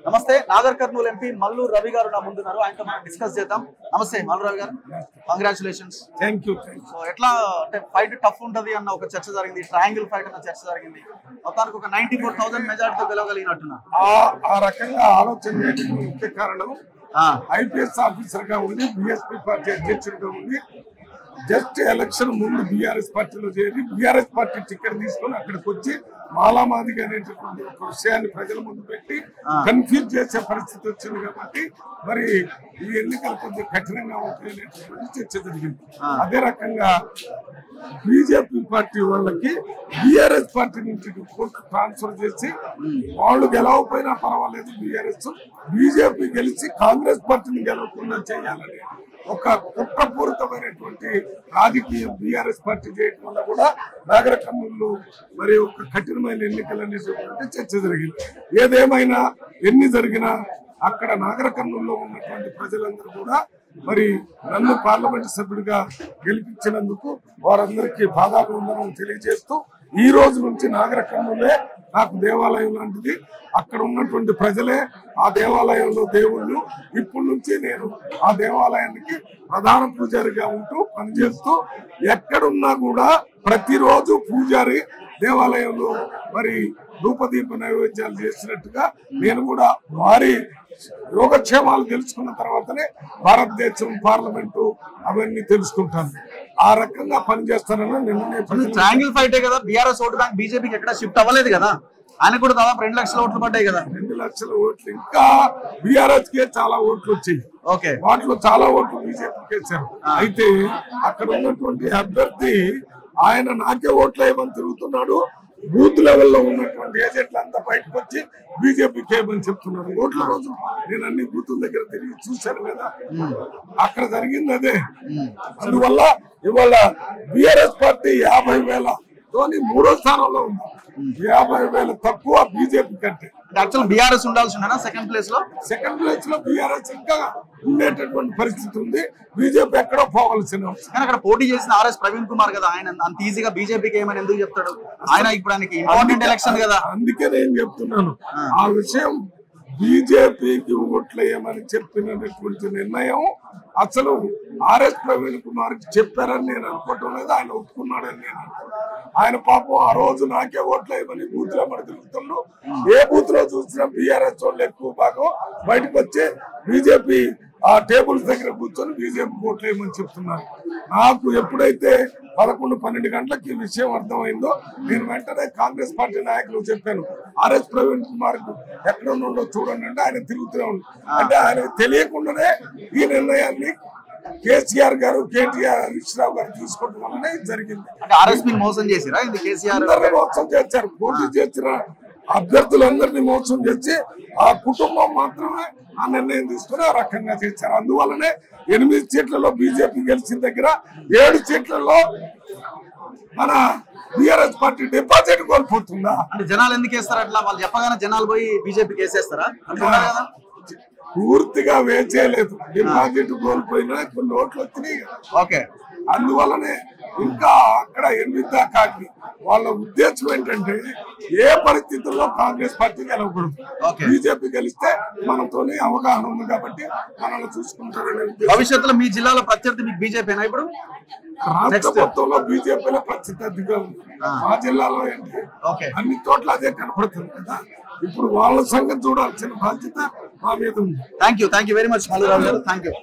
నమస్తే. నాగర్ కర్నూలు ఎంపీ మల్లు రవి గారు నా ముందున్నారు. ఆయనతో మనం డిస్కస్ చేద్దాం. నమస్తే మల్లు రవి గారు, కంగ్రాచులేషన్స్. Thank you. సో ఎట్లా అంటే ఫైట్ టఫ్ ఉంటది అన్న ఒక చర్చ జరిగింది, ట్రయాంగిల్ ఫైట్ అన్న చర్చ జరిగింది. మొత్తానికి ఒక 94,000 మెజార్టీతో గెలవగలిగినట్టున్నారు. ఆ రకంగా ఆలోచన చేయడానికి ముఖ్య కారణం ఐపీఎస్ ఆఫీసర్ గా ఉండి బీఎస్పీ పార్టీ అధ్యక్షుడిగా ఉండి జస్ట్ ఎలక్షన్ ముందు బీఆర్ఎస్ పార్టీలో చేరి బీఆర్ఎస్ పార్టీ టికెట్ తీసుకొని అక్కడికి వచ్చి మాలామాదిగా అనేటటువంటి ఒక విషయాన్ని ప్రజల ముందు పెట్టి కన్ఫ్యూజ్ చేసే పరిస్థితి వచ్చింది కాబట్టి మరి ఈ ఎన్నికలు కొంచెం కఠినంగా ఉంటాయనేటటువంటి చర్చ జరిగింది. అదే రకంగా బీజేపీ పార్టీ వాళ్ళకి బీఆర్ఎస్ పార్టీ నుంచి ట్రాన్స్ఫర్ చేసి వాళ్ళు గెలవకపోయినా పర్వాలేదు, బీజేపీ గెలిచి కాంగ్రెస్ పార్టీని గెలవకుండా చేయాలని ఒక కుట్రపూరితమైనటువంటి రాజకీయం బీఆర్ఎస్ పార్టీ చేయడం వల్ల కూడా నాగర్ కర్నూలు మరి ఒక కఠినమైన ఎన్నికలు అనేటువంటి చర్చ జరిగింది. ఏదేమైనా ఎన్ని జరిగినా అక్కడ నాగర్ కర్నూలులో ఉన్నటువంటి ప్రజలందరూ కూడా మరి నన్ను పార్లమెంట్ సభ్యుడిగా గెలిపించినందుకు వారందరికీ పాదాభివందనం తెలియజేస్తూ ఈ రోజు నుంచి నాగర్ కర్నూలే నాకు దేవాలయం లాంటిది. అక్కడ ఉన్నటువంటి ప్రజలే ఆ దేవాలయంలో దేవుళ్ళు. ఇప్పటి నుంచి నేను ఆ దేవాలయానికి ప్రధాన పూజారిగా ఉంటూ పనిచేస్తూ ఎక్కడున్నా కూడా ప్రతిరోజు పూజారి దేవాలయంలో మరి ధూపదీప నైవేద్యాలు చేసినట్టుగా నేను కూడా వారి యోగక్షేమాలు తెలుసుకున్న తర్వాతనే భారతదేశం పార్లమెంటు అవన్నీ తెలుసుకుంటాను. ఆ రకంగా పనిచేస్తానని నిన్న ట్రయాంగిల్ ఫైటే కదా. బీఆర్ఎస్ ఓటు బ్యాంక్ బీజేపీకి ఎక్కడ షిఫ్ట్ అవ్వలేదు కదా. ఆయన కూడా దాదాపు 2 లక్షల ఓట్లు పడ్డాయి కదా. 2 లక్షల ఓట్లు ఇంకా బీఆర్ఎస్ కే చాలా ఓట్లు వచ్చాయి. వాటిలో చాలా ఓట్లు బీజేపీకి వేశారు. అయితే అక్కడ ఉన్నటువంటి అభ్యర్థి ఆయన నాకే ఓట్లు వేయమని తిరుగుతున్నాడు. బూత్ లెవెల్లో ఉన్నటువంటి ఏజెంట్లు అంతా బయటకు వచ్చి బీజేపీకి వేయమని చెప్తున్నారు. ఓట్ల రోజు నేను అన్ని బూతుల దగ్గర తిరిగి చూశాను కదా, అక్కడ జరిగింది అదే. అందువల్ల ఇవాళ బీఆర్ఎస్ పార్టీ 50,000తోని 3వ స్థానంలో ఉంది. 50,000 తక్కువ బీజేపీ కంటే. యాక్చువల్ బీఆర్ఎస్ ఉండాల్సి ఉండేనా సెకండ్ ప్లేస్ లో? సెకండ్ ప్లేస్ లో బీఆర్ఎస్ ఇంకా ఉండేటటువంటి పరిస్థితి ఉంది. బీజేపీ ఎక్కడో పోవాల్సిన. కానీ అక్కడ పోటీ చేసిన ఆర్ఎస్ ప్రవీణ్ కుమార్ కదా, ఆయన అంత ఈజీగా బీజేపీకి ఏమని ఎందుకు చెప్తాడు? ఆయన ఇప్పుడు ఆయనకి ఇంపార్టెంట్ ఎలక్షన్ కదా. అందుకే నేను చెప్తున్నాను ఆ విషయం. బీజేపీకి ఓట్లేయమని చెప్పినటువంటి నిర్ణయం అసలు ఆర్ఎస్ ప్రవీణ్ కుమార్ కి చెప్పారని నేను అనుకోవటం లేదు, ఆయన ఒప్పుకున్నాడని నేను అనుకుంటున్నాను. ఆయన పాపం ఆ రోజు నాకే ఓట్లేయమని బూత్ లో మరి తిరుగుతున్నాడు. ఏ బూత్ లో చూసినా బీఆర్ఎస్ వాళ్ళు ఎక్కువ భాగం బయటకు వచ్చి బీజేపీ ఆ టేబుల్స్ దగ్గర కూర్చొని బీజేపీ ఓట్లేయమని చెప్తున్నారు. నాకు ఎప్పుడైతే 11-12 గంటలకు ఈ విషయం అర్థమైందో నేను వెంటనే కాంగ్రెస్ పార్టీ నాయకులు చెప్పాను, ఆర్ఎస్ ప్రవీణ్ కుమార్ ఎక్కడ ఉండో చూడండి అంటే ఆయన తిరుగుతూనే ఉంది. అంటే ఆయన తెలియకుండానే ఈ నిర్ణయాన్ని కేసీఆర్ గారు, కేటీఆర్, హరీష్ రావు గారు తీసుకోవడం వల్లనే జరిగింది. మోసం చేశారా? మోసం చేశారు. పోటీ చేసిన అభ్యర్థులందరినీ మోసం చేసి ఆ కుటుంబం మాత్రమే ఆ నిర్ణయం తీసుకుని ఆ రకంగా చేశారు. అందువల్లనే 8 సీట్లలో బీజేపీ గెలిచిన దగ్గర 7 సీట్లలో మన బీఆర్ఎస్ పార్టీ డిపాజిట్ కోల్పోతుందా? అంటే జనాలు ఎందుకు వేస్తారు అట్లా? వాళ్ళు చెప్పగానే జనాలు పోయి బీజేపీకి వేసేస్తారా? పూర్తిగా వేచేయలేదు. డిపాజిట్ కోల్పోయినా కొన్ని ఓట్లు వచ్చినాయి. ఓకే, అందువల్లనే ఇంకా అక్కడ 8 దాకా వాళ్ళ ఉద్దేశం ఏంటంటే ఏ పరిస్థితుల్లో కాంగ్రెస్ పార్టీ గెలవకూడదు, బీజేపీ గెలిస్తే మనతోనే అవగాహన ఉంది కాబట్టి మనల్ని చూసుకుంటారనే. భవిష్యత్తులో మీ జిల్లాలో ప్రత్యర్థి మీకు బీజేపీనా? ఇప్పుడు రాష్ట్ర మొత్తంలో బీజేపీలో ప్రత్యర్థిగా ఉంది. మా జిల్లాలో ఏంటి అన్ని చోట్ల అదే కనపడుతుంది కదా. ఇప్పుడు వాళ్ళ సంగతి చూడాల్సిన బాధ్యత మా మీద ఉంది. Thank you very much Mallu Rao గారు. Thank you.